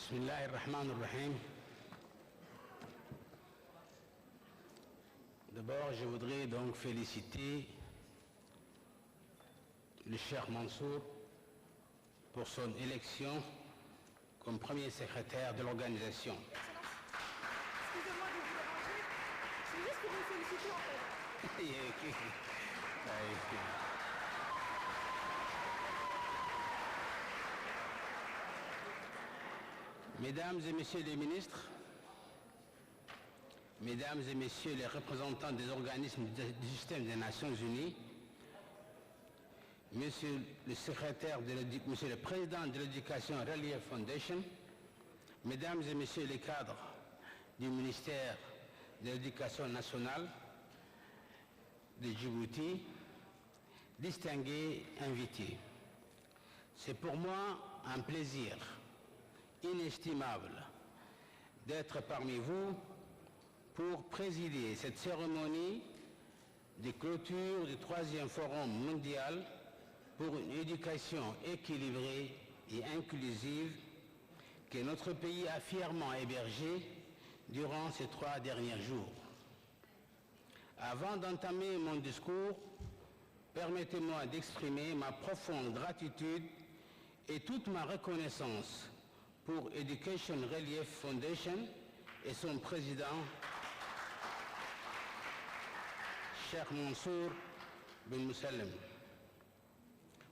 Bismillah ar-Rahman ar-Rahim. D'abord, je voudrais donc féliciter le Cheikh Mansour pour son élection comme premier secrétaire de l'organisation. Excusez-moi de vous déranger, c'est juste pour vous féliciter en fait. Mesdames et messieurs les ministres, mesdames et messieurs les représentants des organismes du système des Nations Unies, monsieur le président de l'Éducation Relief Foundation, mesdames et messieurs les cadres du ministère de l'Éducation nationale de Djibouti, distingués invités. C'est pour moi un plaisir inestimable d'être parmi vous pour présider cette cérémonie de clôture du 3e Forum mondial pour une éducation équilibrée et inclusive que notre pays a fièrement hébergé durant ces 3 derniers jours. Avant d'entamer mon discours, permettez-moi d'exprimer ma profonde gratitude et toute ma reconnaissance pour Education Relief Foundation et son président, Cheikh Mansour bin Moussalem,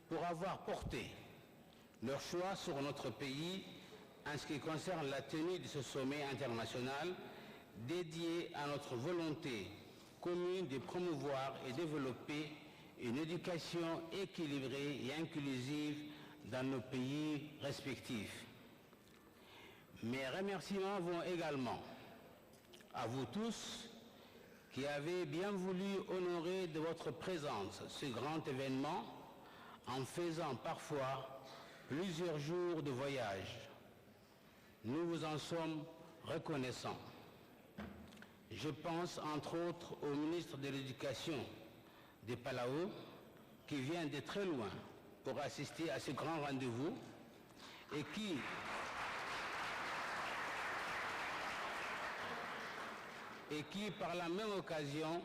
pour avoir porté leur choix sur notre pays en ce qui concerne la tenue de ce sommet international dédié à notre volonté commune de promouvoir et développer une éducation équilibrée et inclusive dans nos pays respectifs. Mes remerciements vont également à vous tous qui avez bien voulu honorer de votre présence ce grand événement en faisant parfois plusieurs jours de voyage. Nous vous en sommes reconnaissants. Je pense entre autres au ministre de l'Éducation de Palau qui vient de très loin pour assister à ce grand rendez-vous et qui par la même occasion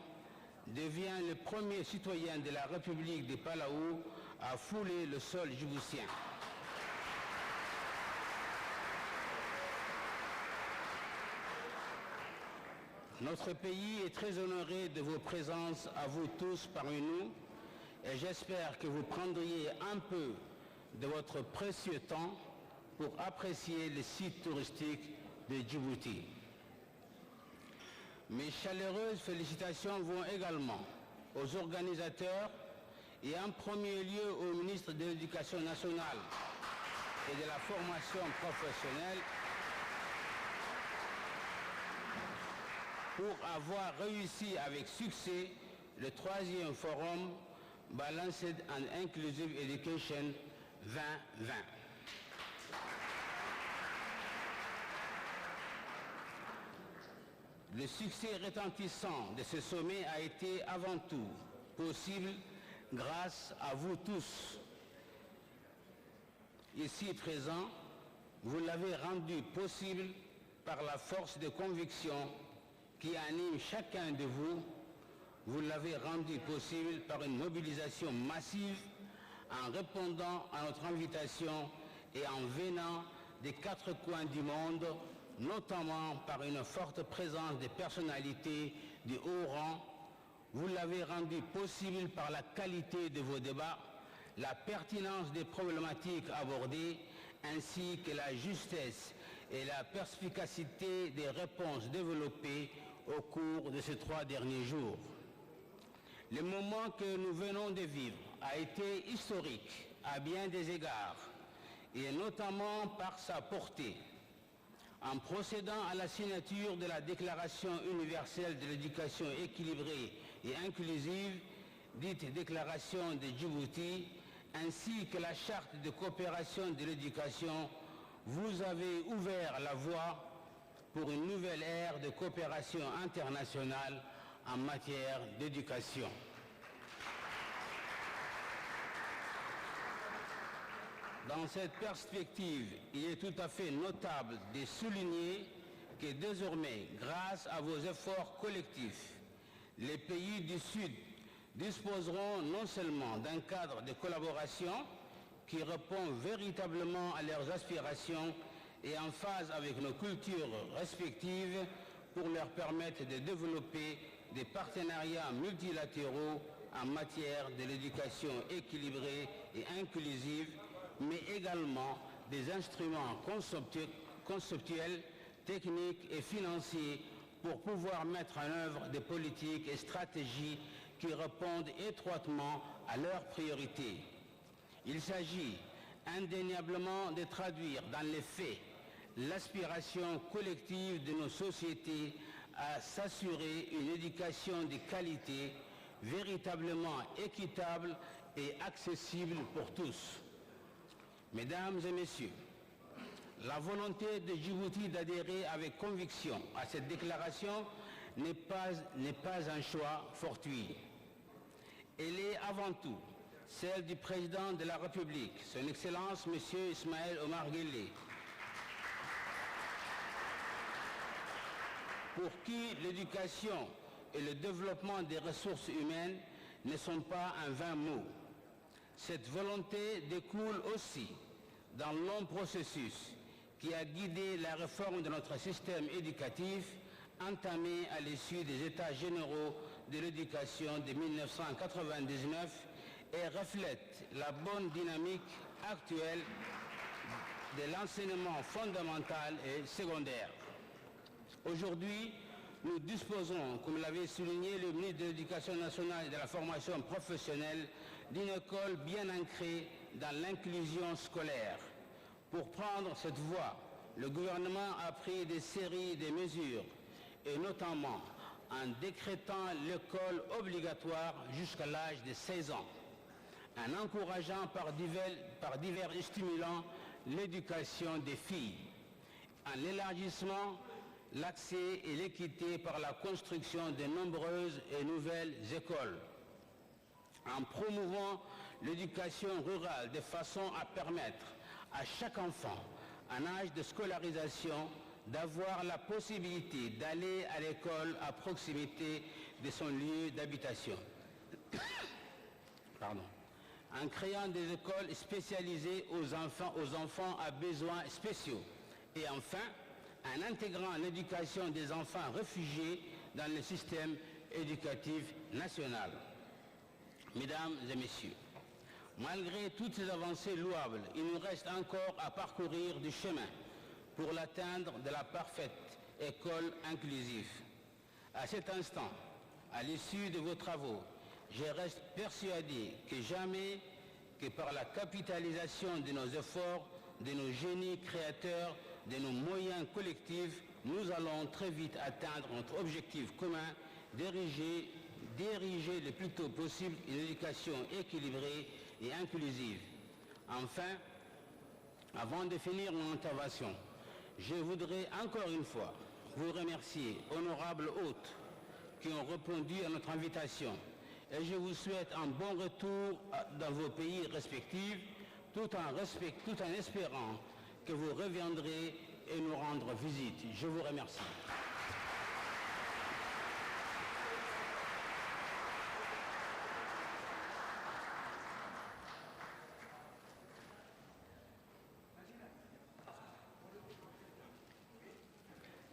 devient le premier citoyen de la République de Palau à fouler le sol djiboutien. Notre pays est très honoré de vos présences à vous tous parmi nous et j'espère que vous prendriez un peu de votre précieux temps pour apprécier les sites touristiques de Djibouti. Mes chaleureuses félicitations vont également aux organisateurs et en premier lieu au ministre de l'Éducation nationale et de la formation professionnelle pour avoir réussi avec succès le 3e Forum Balanced and Inclusive Education 2020. Le succès retentissant de ce sommet a été avant tout possible grâce à vous tous. Ici présents, vous l'avez rendu possible par la force de conviction qui anime chacun de vous. Vous l'avez rendu possible par une mobilisation massive en répondant à notre invitation et en venant des 4 coins du monde, notamment par une forte présence de personnalités de haut rang. Vous l'avez rendu possible par la qualité de vos débats, la pertinence des problématiques abordées, ainsi que la justesse et la perspicacité des réponses développées au cours de ces 3 derniers jours. Le moment que nous venons de vivre a été historique à bien des égards, et notamment par sa portée. En procédant à la signature de la Déclaration universelle de l'éducation équilibrée et inclusive, dite Déclaration de Djibouti, ainsi que la Charte de coopération de l'éducation, vous avez ouvert la voie pour une nouvelle ère de coopération internationale en matière d'éducation. Dans cette perspective, il est tout à fait notable de souligner que désormais, grâce à vos efforts collectifs, les pays du Sud disposeront non seulement d'un cadre de collaboration qui répond véritablement à leurs aspirations et en phase avec nos cultures respectives pour leur permettre de développer des partenariats multilatéraux en matière de l'éducation équilibrée et inclusive, mais également des instruments conceptuels, techniques et financiers pour pouvoir mettre en œuvre des politiques et stratégies qui répondent étroitement à leurs priorités. Il s'agit indéniablement de traduire dans les faits l'aspiration collective de nos sociétés à s'assurer une éducation de qualité, véritablement équitable et accessible pour tous. Mesdames et messieurs, la volonté de Djibouti d'adhérer avec conviction à cette déclaration n'est pas un choix fortuit. Elle est avant tout celle du président de la République, son Excellence M. Ismaël Omar Guelleh, pour qui l'éducation et le développement des ressources humaines ne sont pas un vain mot. Cette volonté découle aussi d'un long processus qui a guidé la réforme de notre système éducatif entamé à l'issue des États généraux de l'éducation de 1999 et reflète la bonne dynamique actuelle de l'enseignement fondamental et secondaire. Aujourd'hui, nous disposons, comme l'avait souligné le ministre de l'Éducation nationale et de la formation professionnelle, d'une école bien ancrée dans l'inclusion scolaire. Pour prendre cette voie, le gouvernement a pris des séries de mesures, et notamment en décrétant l'école obligatoire jusqu'à l'âge de 16 ans, en encourageant par divers stimulants l'éducation des filles, en élargissant l'accès et l'équité par la construction de nombreuses et nouvelles écoles, en promouvant l'éducation rurale de façon à permettre à chaque enfant en âge de scolarisation d'avoir la possibilité d'aller à l'école à proximité de son lieu d'habitation. En créant des écoles spécialisées aux enfants à besoins spéciaux. Et enfin, en intégrant l'éducation des enfants réfugiés dans le système éducatif national. Mesdames et messieurs, malgré toutes ces avancées louables, il nous reste encore à parcourir du chemin pour l'atteindre de la parfaite école inclusive. À cet instant, à l'issue de vos travaux, je reste persuadé que jamais que par la capitalisation de nos efforts, de nos génies créateurs, de nos moyens collectifs, nous allons très vite atteindre notre objectif commun d'ériger le plus tôt possible une éducation équilibrée et inclusive. Enfin, avant de finir mon intervention, je voudrais encore une fois vous remercier, honorables hôtes, qui ont répondu à notre invitation. Et je vous souhaite un bon retour dans vos pays respectifs, tout en espérant que vous reviendrez et nous rendre visite. Je vous remercie.